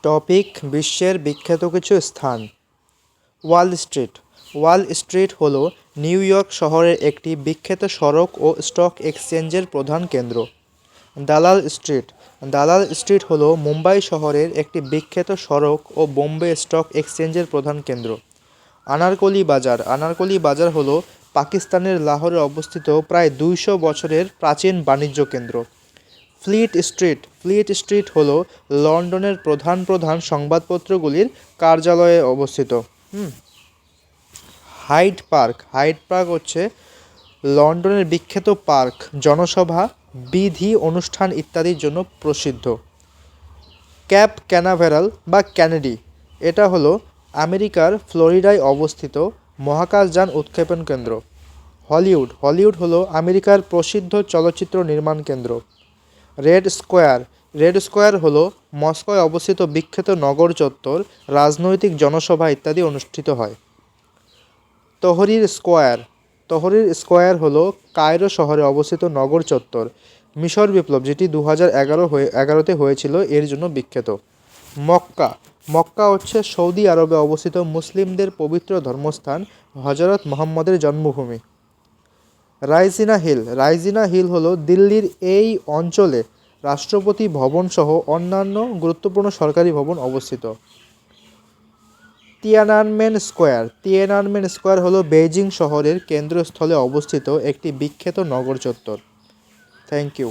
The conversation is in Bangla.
টপিক বিশ্বের বিখ্যাত কিছু স্থান। Wall Street. ওয়াল স্ট্রিট হল নিউ ইয়র্ক শহরের একটি বিখ্যাত সড়ক ও স্টক এক্সচেঞ্জের প্রধান কেন্দ্র। দালাল স্ট্রিট। দালাল স্ট্রিট হল মুম্বাই শহরের একটি বিখ্যাত সড়ক ও বোম্বে স্টক এক্সচেঞ্জের প্রধান কেন্দ্র। আনারকলি বাজার। আনারকলি বাজার হল পাকিস্তানের লাহোরে অবস্থিত প্রায় 200 বছরের প্রাচীন বাণিজ্য কেন্দ্র। Fleet street. ফ্লিট স্ট্রিট হল লন্ডনের প্রধান সংবাদপত্রগুলির কার্যালয়ে অবস্থিত। Hyde Park. হাইড পার্ক হচ্ছে লন্ডনের বিখ্যাত পার্ক, জনসভা, বিধি অনুষ্ঠান ইত্যাদির জন্য প্রসিদ্ধ। ক্যাপ ক্যানাভেরাল বা ক্যানেডি, এটা হলো আমেরিকার ফ্লোরিডায় অবস্থিত মহাকাশযান উৎক্ষেপণ কেন্দ্র। হলিউড। হলিউড হলো আমেরিকার প্রসিদ্ধ চলচ্চিত্র নির্মাণ কেন্দ্র। Red square. রেড স্কোয়ার হলো মস্কোয় অবস্থিত বিখ্যাত নগর চত্বর, রাজনৈতিক জনসভা ইত্যাদি অনুষ্ঠিত হয়। তহরির স্কোয়ার। তহরির স্কোয়ার হলো কায়রো শহরে অবস্থিত নগর চত্বর। মিশর বিপ্লব, যেটি 2011-তে হয়েছিল, এর জন্য বিখ্যাত। মক্কা। মক্কা হচ্ছে সৌদি আরবে অবস্থিত মুসলিমদের পবিত্র ধর্মস্থান, হজরত মুহাম্মদের জন্মভূমি। রাইজিনা হিল। রাইজিনা হিল হলো দিল্লির এই অঞ্চলে রাষ্ট্রপতি ভবন সহ অন্যান্য গুরুত্বপূর্ণ সরকারি ভবন অবস্থিত। Tiananmen square. তিয়ানানমেন স্কোয়ার হলো বেইজিং শহরের কেন্দ্রস্থলে অবস্থিত একটি বিখ্যাত নগর চত্বর। Thank you.